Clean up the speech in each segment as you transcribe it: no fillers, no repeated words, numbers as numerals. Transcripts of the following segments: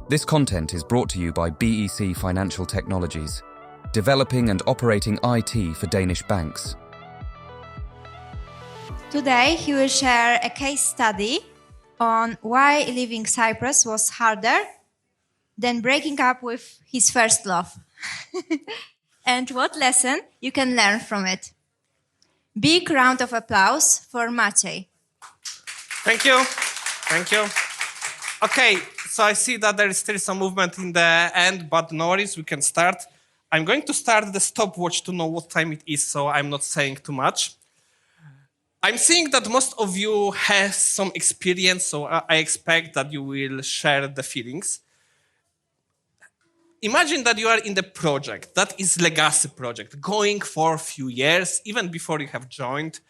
This content is brought to you by BEC Financial Technologies, developing and operating IT for Danish banks. Today, he will share a case study on why leaving Cypress was harder than breaking up with his first love. And what lesson you can learn from it. Big round of applause for Maciej. Thank you. Thank you. Okay, so I see that there is still some movement in the end, but no worries, we can start. I'm going to start the stopwatch to know what time it is, so I'm not saying too much. I'm seeing that most of you have some experience, so I expect that you will share the feelings. Imagine that you are in the project, that is legacy project, going for a few years, even before you have joined.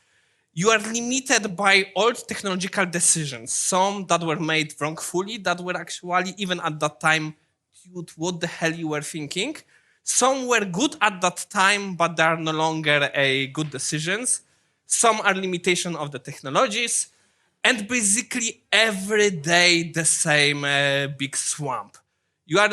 You are limited by old technological decisions, some that were made wrongfully, that were actually, even at that time, dude, what the hell you were thinking. Some were good at that time, but they are no longer good decisions. Some are limitation of the technologies. And basically every day the same big swamp. You are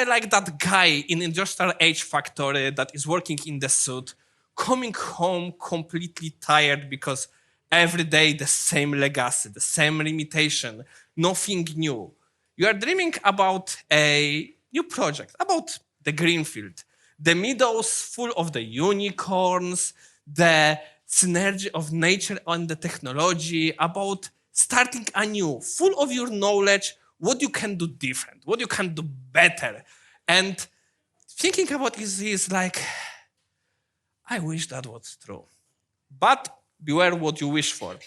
like that guy in industrial age factory that is working in the suit, coming home completely tired because every day the same legacy, the same limitation, nothing new. You are dreaming about a new project, about the greenfield, the meadows full of the unicorns, the synergy of nature and the technology, about starting anew, full of your knowledge, what you can do different, what you can do better. And thinking about it is like, I wish that was true. But beware what you wish for.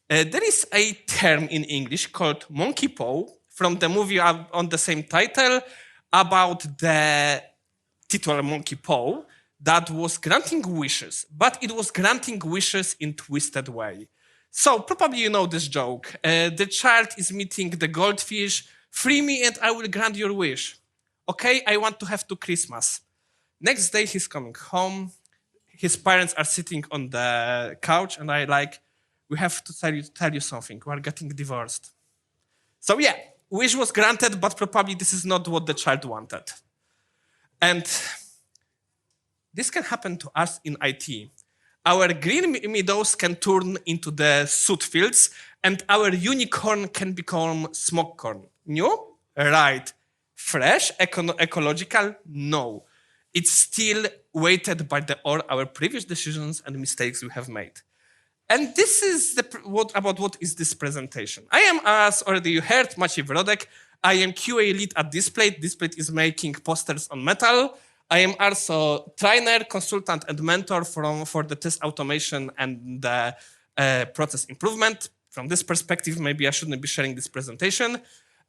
There is a term in English called monkey paw from the movie on the same title about the titular monkey paw that was granting wishes, but it was granting wishes in twisted way. So probably you know this joke. The child is meeting the goldfish, free me and I will grant your wish. Okay, I want to have 2 Christmas. Next day he's coming home. His parents are sitting on the couch and I like, we have to tell you something. We are getting divorced. So yeah, wish was granted, but probably this is not what the child wanted. And this can happen to us in IT. Our green meadows can turn into the soot fields and our unicorn can become smoke corn. New? Right. Fresh? Ecological? No. It's still weighted by all our previous decisions and mistakes we have made. And this is what is this presentation. I am, as already you heard, Maciej Wyrodek. I am QA lead at Displate. Displate is making posters on metal. I am also trainer, consultant, and mentor for the test automation and the process improvement. From this perspective, maybe I shouldn't be sharing this presentation.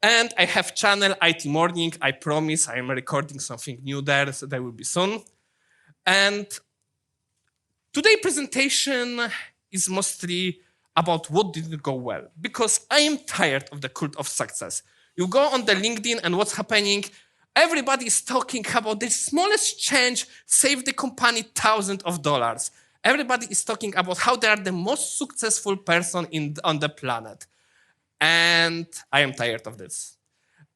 And I have channel IT Morning. I promise I am recording something new there, so that will be soon. And today's presentation is mostly about what didn't go well, because I am tired of the cult of success. You go on the LinkedIn and what's happening, everybody is talking about the smallest change saved the company thousands of dollars. Everybody is talking about how they are the most successful person on the planet. And I am tired of this.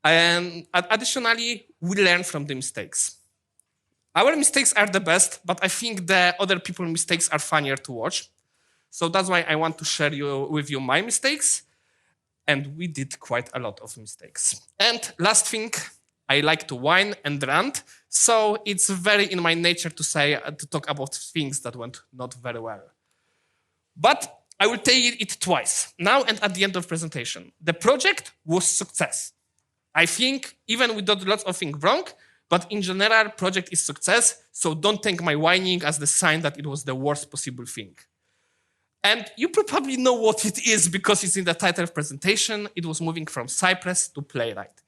And additionally, we learn from the mistakes. Our mistakes are the best, but I think the other people's mistakes are funnier to watch. So that's why I want to share with you my mistakes. And we did quite a lot of mistakes. And last thing, I like to whine and rant. So it's very in my nature to talk about things that went not very well. But I will tell you it twice, now and at the end of presentation. The project was success. I think even we did lots of things wrong, but in general, project is success. So don't take my whining as the sign that it was the worst possible thing. And you probably know what it is because it's in the title of presentation. It was moving from Cypress to Playwright.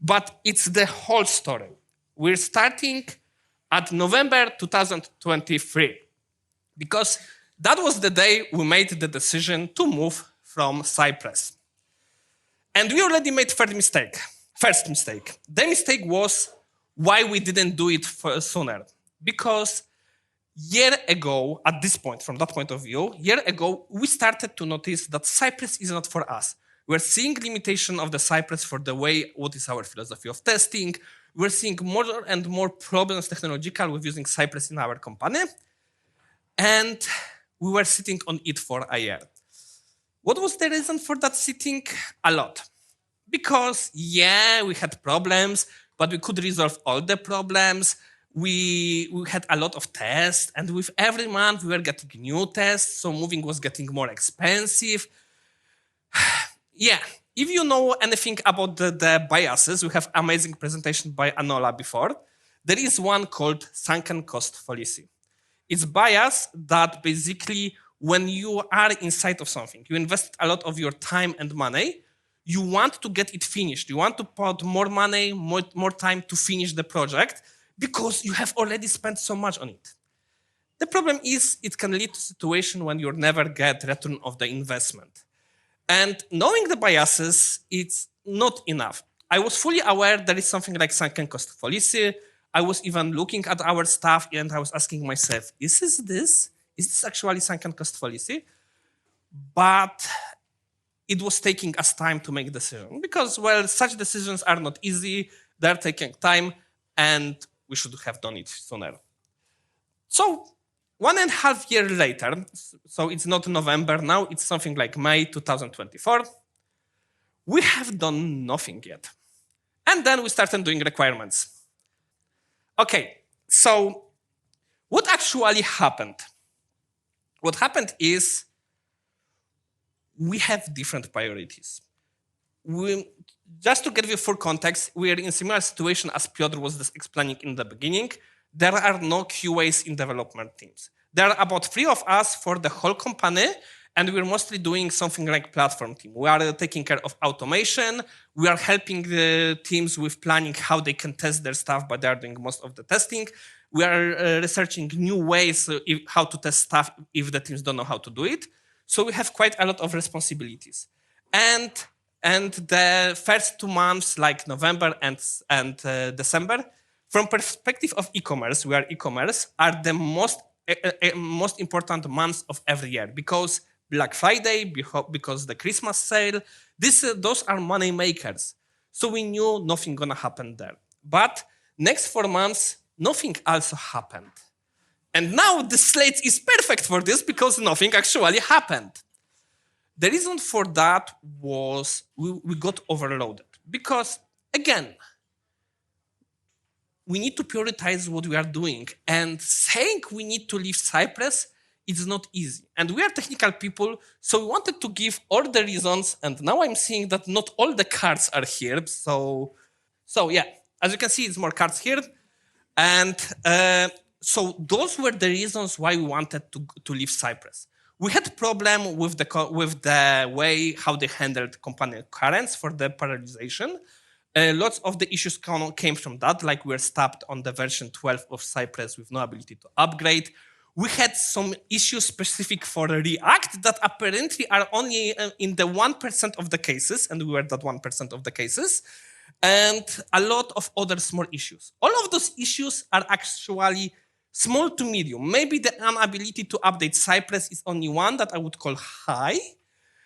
But it's the whole story. We're starting at November 2023 because that was the day we made the decision to move from Cypress. And we already made first mistake. The mistake was why we didn't do it sooner. Because year ago, at this point, from that point of view, year ago, we started to notice that Cypress is not for us. We're seeing limitation of the Cypress for the way, what is our philosophy of testing. We're seeing more and more problems technological with using Cypress in our company. And we were sitting on it for a year. What was the reason for that sitting? A lot. Because, yeah, we had problems, but we could resolve all the problems. We had a lot of tests, and with every month we were getting new tests, so moving was getting more expensive. Yeah, if you know anything about the biases, we have amazing presentation by Anola before. There is one called sunken cost fallacy. It's bias that basically when you are inside of something, you invest a lot of your time and money, you want to get it finished. You want to put more money, more time to finish the project because you have already spent so much on it. The problem is it can lead to a situation when you never get return of the investment. And knowing the biases, it's not enough. I was fully aware there is something like sunken cost fallacy. I was even looking at our stuff and I was asking myself, is this actually sunken cost fallacy? But it was taking us time to make decisions because, well, such decisions are not easy. They're taking time and we should have done it sooner. So 1.5 years later, so it's not November now, it's something like May 2024, we have done nothing yet. And then we started doing requirements. Okay, so what actually happened? What happened is we have different priorities. Just to give you full context, we are in a similar situation as Piotr was just explaining in the beginning. There are no QAs in development teams. There are about 3 of us for the whole company, and we're mostly doing something like platform team. We are taking care of automation. We are helping the teams with planning how they can test their stuff, but they are doing most of the testing. We are researching new ways how to test stuff if the teams don't know how to do it. So we have quite a lot of responsibilities. And the first 2 months, like November and December, from perspective of e-commerce, we are e-commerce, are the most important months of every year because Black Friday, because the Christmas sale, those are money makers. So we knew nothing gonna happen there. But next 4 months, nothing also happened. And now the slate is perfect for this because nothing actually happened. The reason for that was we got overloaded because, again, we need to prioritize what we are doing. And saying we need to leave Cypress is not easy. And we are technical people, so we wanted to give all the reasons. And now I'm seeing that not all the cards are here. So yeah, as you can see, it's more cards here. And so those were the reasons why we wanted to leave Cypress. We had problem with the way how they handled company currents for the parallelization. Lots of the issues came from that, like we were stopped on the version 12 of Cypress with no ability to upgrade. We had some issues specific for React that apparently are only in the 1% of the cases, and we were that 1% of the cases, and a lot of other small issues. All of those issues are actually small to medium. Maybe the inability to update Cypress is only one that I would call high.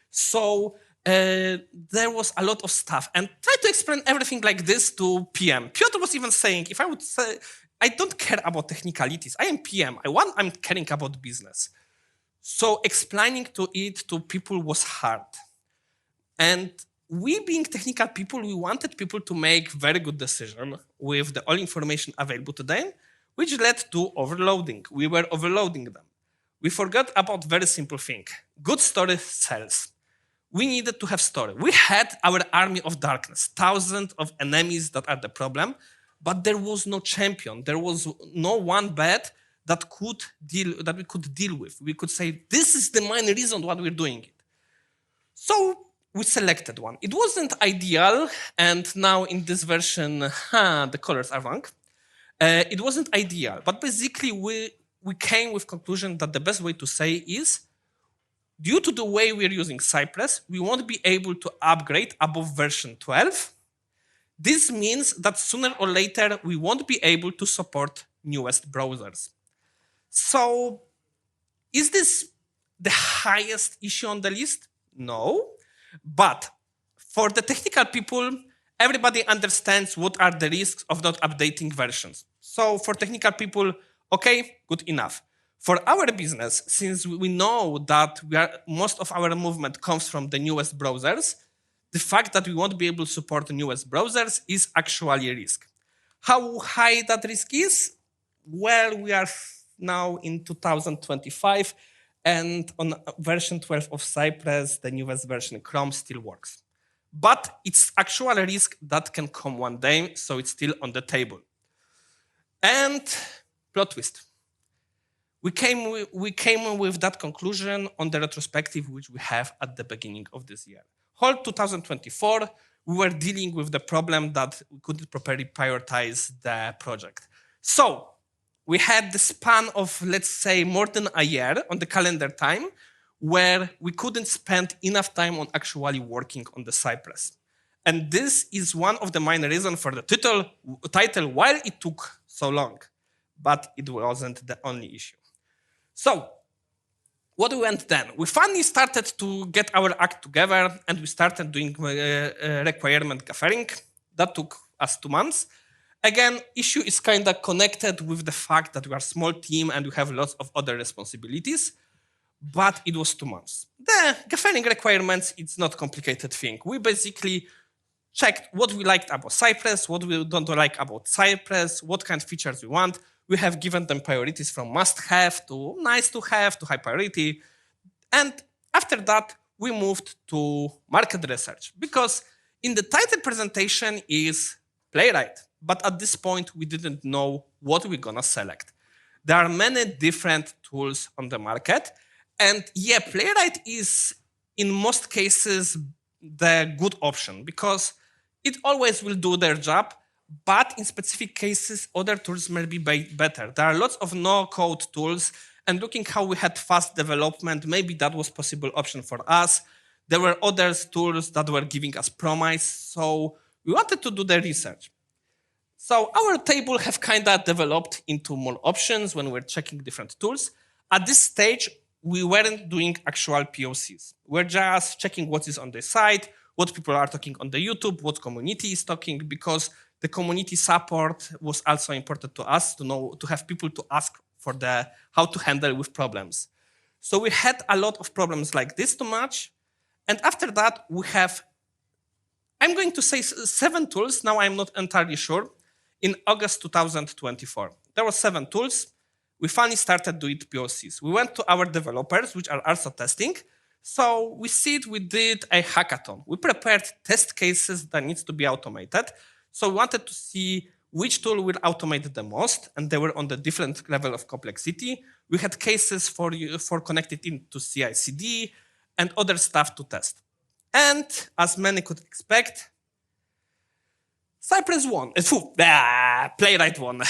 So there was a lot of stuff. And try to explain everything like this to PM. Piotr was even saying, if I would say, I don't care about technicalities. I am PM. I'm caring about business. So explaining to people was hard. And we being technical people, we wanted people to make very good decisions with the all information available to them, which led to overloading. We were overloading them. We forgot about very simple thing. Good story sells. We needed to have story. We had our army of darkness, thousands of enemies that are the problem, but there was no champion. There was no one bad that we could deal with. We could say, this is the main reason why we're doing it. So we selected one. It wasn't ideal, and now in this version, the colors are wrong. It wasn't ideal, but basically we came with conclusion that the best way to say is, due to the way we're using Cypress, we won't be able to upgrade above version 12. This means that sooner or later, we won't be able to support newest browsers. So is this the highest issue on the list? No, but For the technical people, everybody understands what are the risks of not updating versions. So for technical people, okay, good enough. For our business, since we know that most of our movement comes from the newest browsers, the fact that we won't be able to support the newest browsers is actually a risk. How high that risk is? Well, we are now in 2025, and on version 12 of Cypress, the newest version Chrome still works. But it's actually a risk that can come one day, so it's still on the table. And plot twist. We came with that conclusion on the retrospective which we have at the beginning of this year. Whole 2024, we were dealing with the problem that we couldn't properly prioritize the project. So we had the span of, let's say, more than a year on the calendar time where we couldn't spend enough time on actually working on the Cypress. And this is one of the main reasons for the title why it took so long. But it wasn't the only issue. So what went then? We finally started to get our act together and we started doing requirement gathering. That took us 2 months. Again, issue is kind of connected with the fact that we are a small team and we have lots of other responsibilities, but it was 2 months. The gathering requirements, it's not a complicated thing. We basically checked what we liked about Cypress, what we don't like about Cypress, what kind of features we want. We have given them priorities from must-have to nice-to-have to high priority. And after that, we moved to market research because in the title presentation is Playwright. But at this point, we didn't know what we're gonna select. There are many different tools on the market. And yeah, Playwright is in most cases the good option because it always will do their job. But in specific cases, other tools may be better. There are lots of no-code tools, and looking how we had fast development, maybe that was a possible option for us. There were other tools that were giving us promise, so we wanted to do the research. So our table have kind of developed into more options when we're checking different tools. At this stage, we weren't doing actual POCs. We're just checking what is on the site, what people are talking on the YouTube, what community is talking, because the community support was also important to us to know, to have people to ask for how to handle with problems. So we had a lot of problems like this to match. And after that, we have, I'm going to say 7 tools. Now I'm not entirely sure. In August 2024, there were 7 tools. We finally started doing POCs. We went to our developers, which are also testing. So we did a hackathon. We prepared test cases that needs to be automated. So we wanted to see which tool will automate the most, and they were on the different level of complexity. We had cases for connected into CI/CD and other stuff to test. And as many could expect, Cypress won. Playwright won.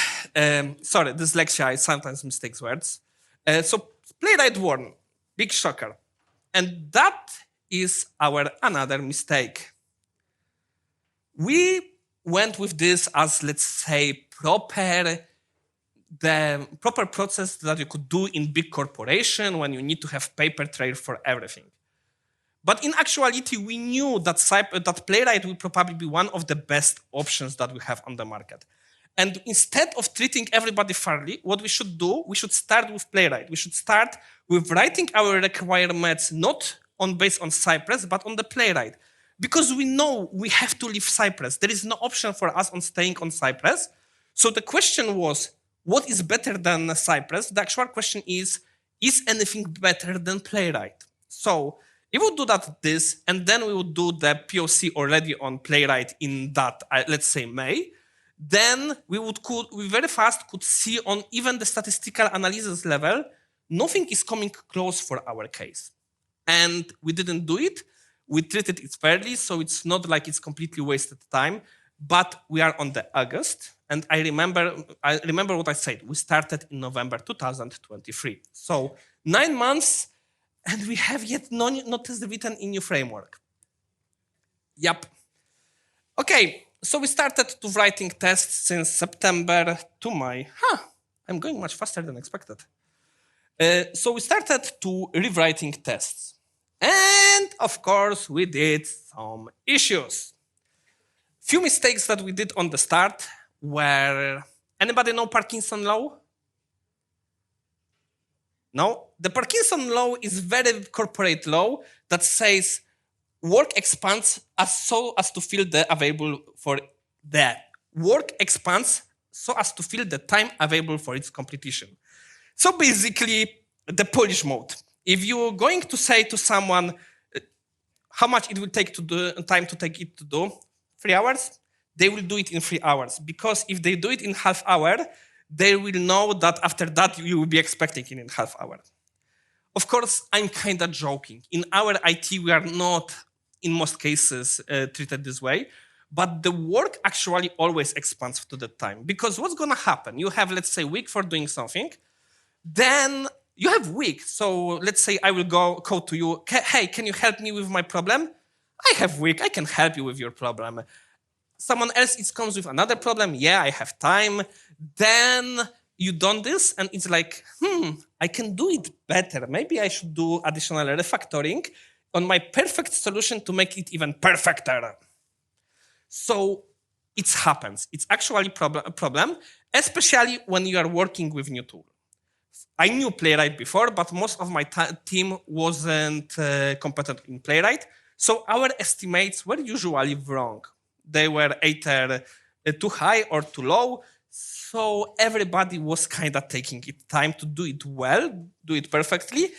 Sorry, dyslexia, I sometimes mistakes words. So Playwright won. Big shocker. And that is our another mistake. We went with this as, let's say, the proper process that you could do in big corporation when you need to have paper trail for everything. But in actuality, we knew that Playwright will probably be one of the best options that we have on the market. And instead of treating everybody fairly, what we should do, we should start with Playwright. We should start with writing our requirements not based on Cypress, but on the Playwright. Because we know we have to leave Cypress. There is no option for us on staying on Cypress. So the question was, what is better than Cypress? The actual question is anything better than Playwright? So if we would do this, and then we would do the POC already on Playwright in that, let's say, May, then we very fast could see on even the statistical analysis level, nothing is coming close for our case. And we didn't do it. We treated it fairly, so it's not like it's completely wasted time, but we are on the August. And I remember what I said. We started in November 2023. So 9 months, and we have yet not written in new framework. Yep. Okay, so we started to writing tests since September to May. I'm going much faster than expected. So we started to rewriting tests. And of course, we did some issues. Few mistakes that we did on the start were, anybody know Parkinson law? No? The Parkinson law is very corporate law that says work expands as to fill the available for the work expands so as to fill the time available for its completion. So basically, the Polish mode. If you're going to say to someone how much it will take to do, time to take it to do, 3 hours, they will do it in 3 hours. Because if they do it in half hour, they will know that after that you will be expecting it in half hour. Of course, I'm kind of joking. In our IT, we are not, in most cases, treated this way. But the work actually always expands to the time. Because what's going to happen? You have, let's say, a week for doing something. Then you have a week. So let's say I will go code to you. Hey, can you help me with my problem? I have a week. I can help you with your problem. Someone else comes with another problem. Yeah, I have time. Then you done this, and it's like, I can do it better. Maybe I should do additional refactoring on my perfect solution to make it even perfecter. So it happens. It's actually a problem, especially when you are working with new tool. I knew Playwright before, but most of my team wasn't competent in Playwright. So our estimates were usually wrong. They were either too high or too low. So everybody was kind of taking it time to do it well, do it perfectly.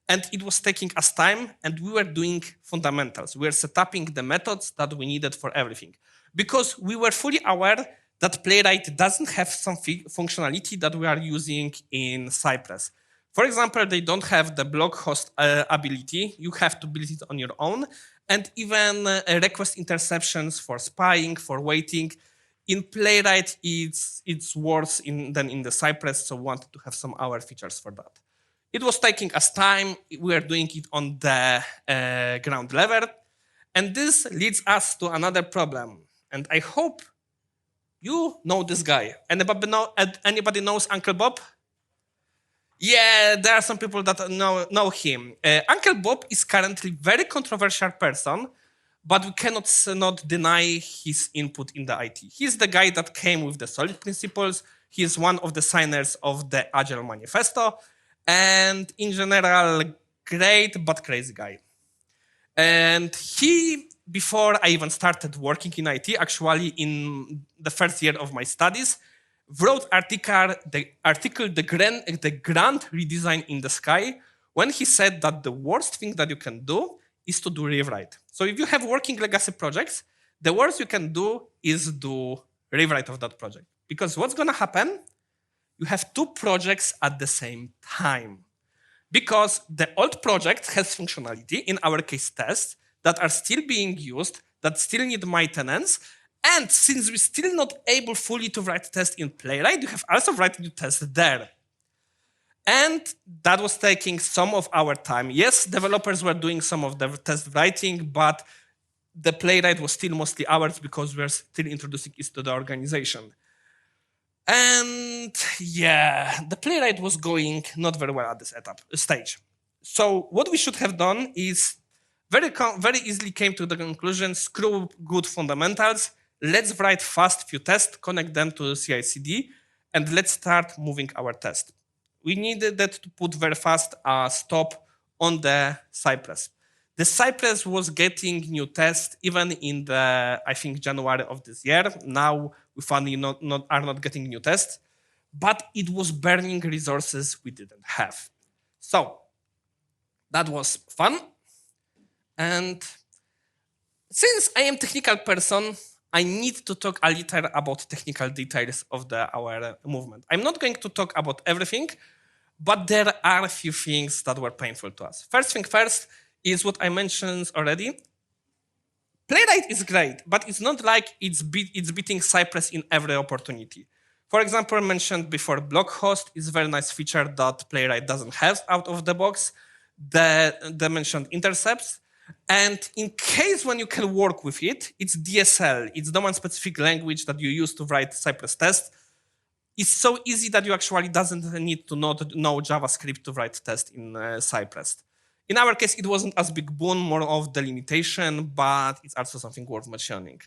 And it was taking us time, and we were doing fundamentals. We were setting the methods that we needed for everything. Because we were fully aware that Playwright doesn't have some functionality that we are using in Cypress. For example, they don't have the blog host ability. You have to build it on your own. And even request interceptions for spying, for waiting. In Playwright, it's worse than in the Cypress, so we wanted to have some our features for that. It was taking us time. We are doing it on the ground level. And this leads us to another problem. And I hope you know this guy. Anybody knows Uncle Bob? Yeah, there are some people that know him. Uncle Bob is currently a very controversial person, but we cannot not deny his input in the IT. He's the guy that came with the solid principles. He is one of the signers of the Agile Manifesto. And in general, great but crazy guy. And he, before I even started working in IT, actually in the first year of my studies, wrote the grand redesign in the sky, when he said that the worst thing that you can do is to do rewrite. So if you have working legacy projects, the worst you can do is do rewrite of that project. Because what's going to happen? You have 2 projects at the same time. Because the old project has functionality, in our case tests, that are still being used, that still need maintenance. And since we're still not able fully to write tests in Playwright, you have also written new tests there. And that was taking some of our time. Yes, developers were doing some of the test writing, but the Playwright was still mostly ours because we're still introducing it to the organization. And yeah, the Playwright was going not very well at this stage. So what we should have done is very easily came to the conclusion, screw good fundamentals, let's write fast few tests, connect them to the CI/CD, and let's start moving our test. We needed that to put very fast a stop on the Cypress. The Cypress was getting new tests even in the, I think, January of this year. Now we finally are not getting new tests, but it was burning resources we didn't have. So that was fun. And since I am a technical person, I need to talk a little about technical details of our movement. I'm not going to talk about everything, but there are a few things that were painful to us. First thing first is what I mentioned already. Playwright is great, but it's not like it's beating Cypress in every opportunity. For example, mentioned before, blog host is a very nice feature that Playwright doesn't have out of the box. The mentioned intercepts. And in case when you can work with it, it's DSL. It's domain-specific language that you use to write Cypress tests. It's so easy that you actually doesn't need to know JavaScript to write tests in Cypress. In our case, it wasn't as big boon, more of delimitation, but it's also something worth mentioning.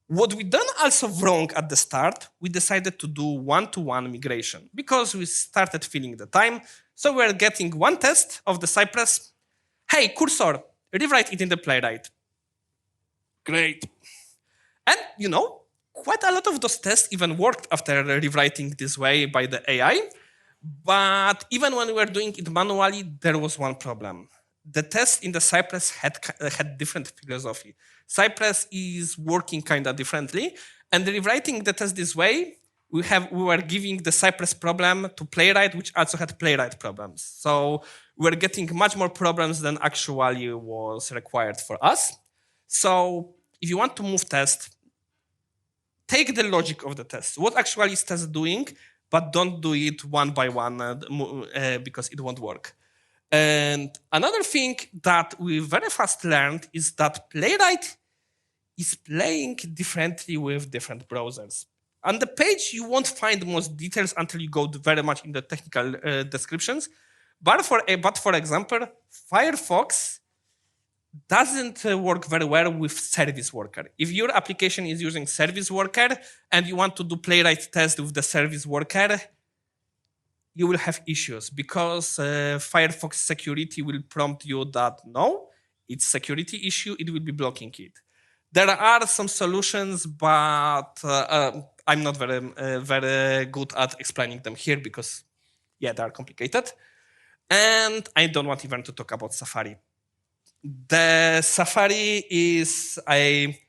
What we done also wrong at the start, we decided to do one-to-one migration because we started feeling the time. So we're getting one test of the Cypress. Hey, cursor, rewrite it in the playwright. Great. And quite a lot of those tests even worked after rewriting this way by the AI. But even when we were doing it manually, there was one problem. The test in the Cypress had different philosophy. Cypress is working kind of differently, and rewriting the test this way, we were giving the Cypress problem to Playwright, which also had Playwright problems. So we were getting much more problems than actually was required for us. So if you want to move test, take the logic of the test. What actually is test doing, but don't do it one by one because it won't work. And another thing that we very fast learned is that Playwright is playing differently with different browsers. On the page, you won't find most details until you go very much in the technical descriptions. But for example, Firefox doesn't work very well with Service Worker. If your application is using Service Worker and you want to do Playwright test with the Service Worker, you will have issues because Firefox security will prompt you that no, it's security issue, it will be blocking it. There are some solutions, but I'm not very good at explaining them here because, they are complicated. And I don't want even to talk about Safari. The Safari is a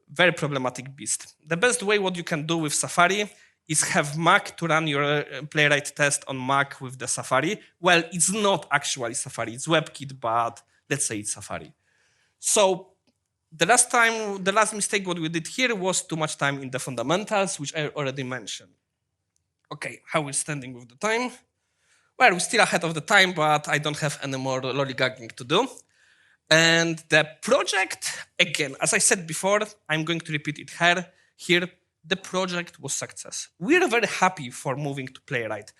very problematic beast. The best way what you can do with Safari is have Mac to run your Playwright test on Mac with the Safari. Well, it's not actually Safari, it's WebKit, but let's say it's Safari. So the last mistake what we did here was too much time in the fundamentals, which I already mentioned. Okay, how we're standing with the time? Well, we're still ahead of the time, but I don't have any more lollygagging to do. And the project, again, as I said before, I'm going to repeat it here. The project was success. We're very happy for moving to Playwright.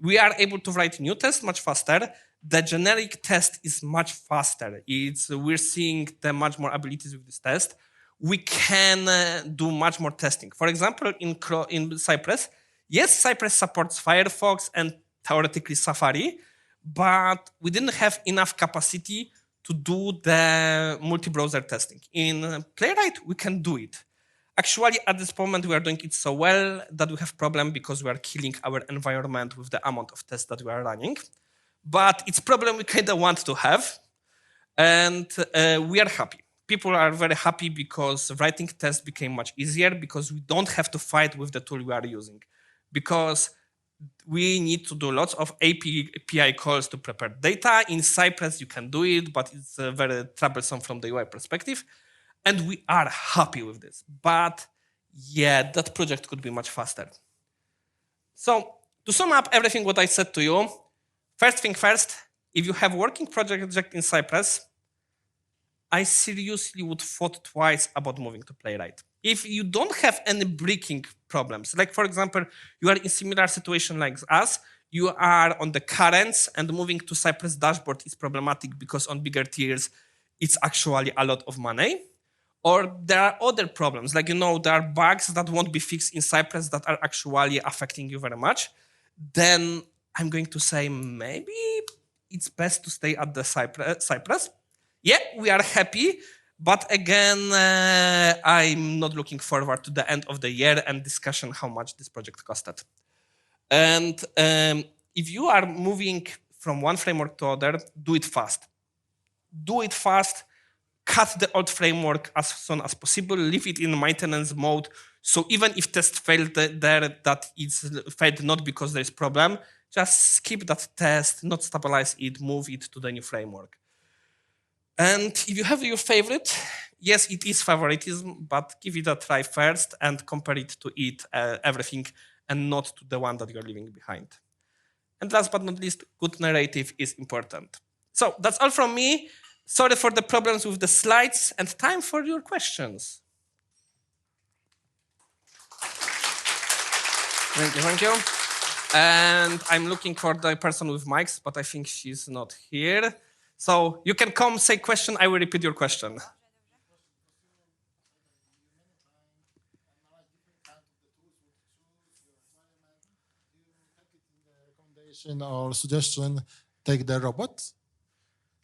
We are able to write new tests much faster. The generic test is much faster. We're seeing the much more abilities with this test. We can do much more testing. For example, in Cypress, yes, Cypress supports Firefox and theoretically Safari, but we didn't have enough capacity to do the multi-browser testing. In Playwright, we can do it. Actually, at this moment, we are doing it so well that we have problem because we are killing our environment with the amount of tests that we are running. But it's a problem we kind of want to have, and we are happy. People are very happy because writing tests became much easier because we don't have to fight with the tool we are using. Because we need to do lots of API calls to prepare data. In Cypress, you can do it, but it's very troublesome from the UI perspective. And we are happy with this. But that project could be much faster. So to sum up everything what I said to you, first thing first, if you have working project in Cypress, I seriously would thought twice about moving to Playwright. If you don't have any breaking problems, like for example, you are in similar situation like us, you are on the currents and moving to Cypress dashboard is problematic because on bigger tiers, it's actually a lot of money. Or there are other problems, like, there are bugs that won't be fixed in Cypress that are actually affecting you very much. Then I'm going to say maybe it's best to stay at the Cypress. Yeah, we are happy. But again, I'm not looking forward to the end of the year and discussion how much this project costed. And if you are moving from one framework to other, do it fast. Do it fast. Cut the old framework as soon as possible. Leave it in maintenance mode. So even if test failed there, that it's failed not because there is problem, just skip that test, not stabilize it, move it to the new framework. And if you have your favorite, yes, it is favoritism, but give it a try first and compare it to everything and not to the one that you're leaving behind. And last but not least, good narrative is important. So that's all from me. Sorry for the problems with the slides and time for your questions. Thank you. And I'm looking for the person with mics, but I think she's not here. So you can come, say question, I will repeat your question. Or suggestion, take the robot.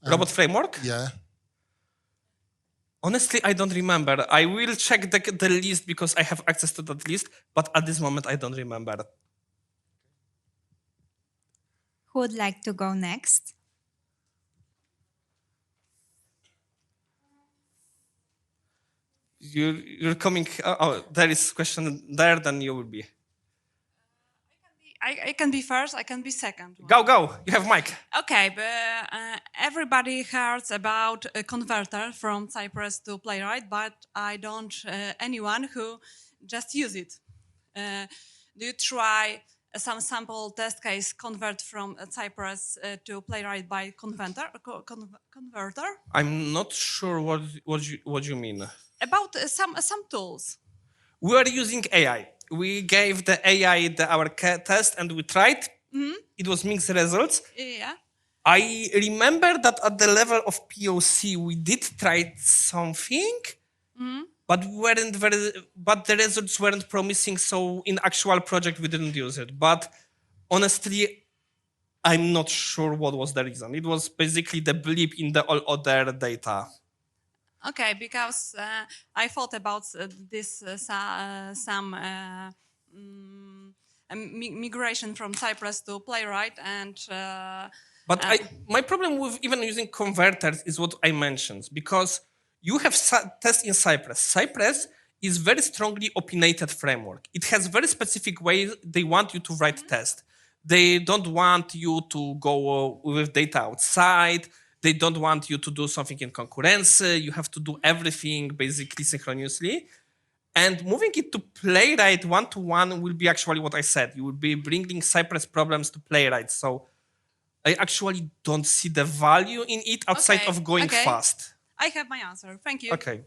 Robot framework? Yeah. Honestly, I don't remember. I will check the list because I have access to that list, but at this moment, I don't remember. Who would like to go next? You're coming. Oh, there is question there. Then you will be. I can be first, I can be second. Go. You have mic. Okay, but everybody heard about a converter from Cypress to Playwright, but I don't anyone who just use it. Do you try some sample test case convert from Cypress to Playwright by converter? I'm not sure what you mean. About some tools. We are using AI. We gave the AI our test and we tried. It was mixed results. Yeah. I remember that at the level of POC, we did try something, but the results weren't promising. So in actual project, we didn't use it. But honestly, I'm not sure what was the reason. It was basically the blip in the all other data. Okay, because I thought about this migration from Cypress to Playwright, and but my problem with even using converters is what I mentioned, because you have test in Cypress. Cypress is very strongly opinionated framework. It has very specific ways they want you to write test. They don't want you to go with data outside. They don't want you to do something in concurrency. You have to do everything basically synchronously. And moving it to Playwright one-to-one will be actually what I said. You will be bringing Cypress problems to Playwright. So I actually don't see the value in it outside of going fast. I have my answer. Thank you. Okay.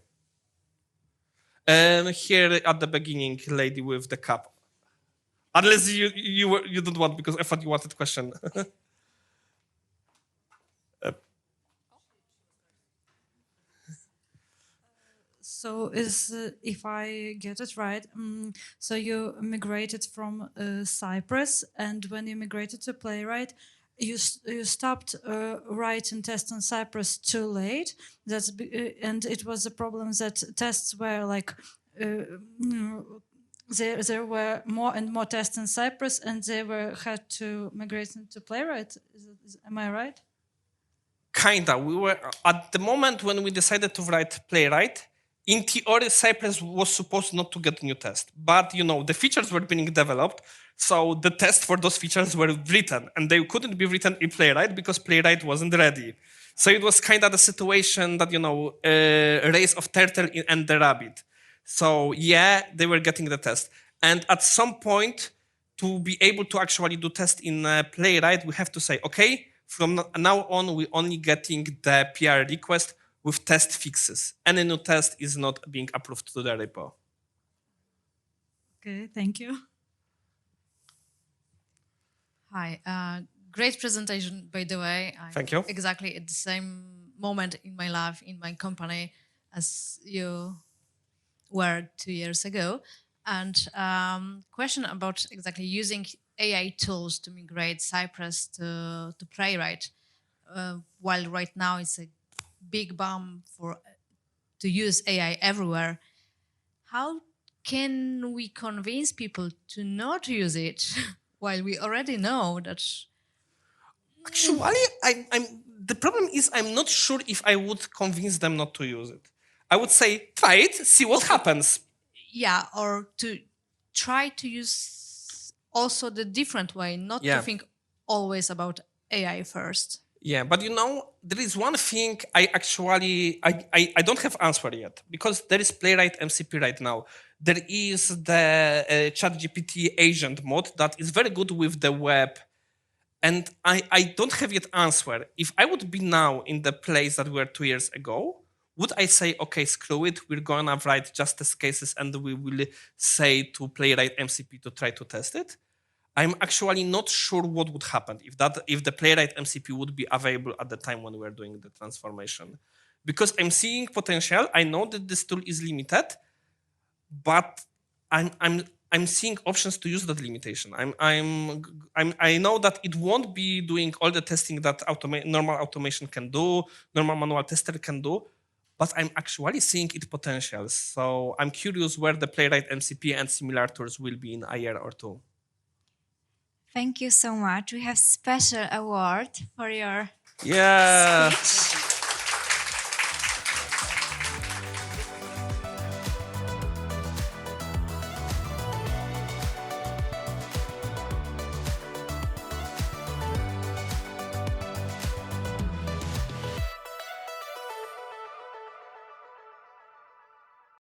Here at the beginning, lady with the cup. Unless you don't want, because I thought you wanted question. So if I get it right, so you migrated from Cypress, and when you migrated to Playwright, you stopped writing tests on Cypress too late. And it was a problem that tests were like there were more and more tests in Cypress, and they had to migrate into Playwright. Am I right? Kinda. We were at the moment when we decided to write Playwright. In theory, Cypress was supposed not to get new test, but the features were being developed, so the tests for those features were written, and they couldn't be written in Playwright because Playwright wasn't ready. So it was kind of the situation that race of turtle and the rabbit. So yeah, they were getting the test, and at some point, to be able to actually do test in Playwright, we have to say, okay, from now on, we're only getting the PR request with test fixes. Any new test is not being approved to the repo. Okay, thank you. Hi, great presentation, by the way. Thank you. Exactly at the same moment in my life, in my company, as you were 2 years ago. And question about exactly using AI tools to migrate Cypress to Playwright, while right now it's a big boom to use AI everywhere. How can we convince people to not use it while we already know that? Actually, the problem is I'm not sure if I would convince them not to use it. I would say, try it, see what happens. Yeah, or to try to use also the different way, not to think always about AI first. Yeah, but there is one thing I don't have answer yet, because there is Playwright MCP right now. There is the ChatGPT agent mode that is very good with the web. And I don't have yet answer. If I would be now in the place that we were 2 years ago, would I say, okay, screw it, we're gonna write just test cases and we will say to Playwright MCP to try to test it? I'm actually not sure what would happen if the Playwright MCP would be available at the time when we're doing the transformation. Because I'm seeing potential, I know that this tool is limited, but I'm seeing options to use that limitation. I know that it won't be doing all the testing that normal automation can do, normal manual tester can do, but I'm actually seeing its potential. So I'm curious where the Playwright MCP and similar tools will be in a year or two. Thank you so much. We have special award for your Yeah. speech.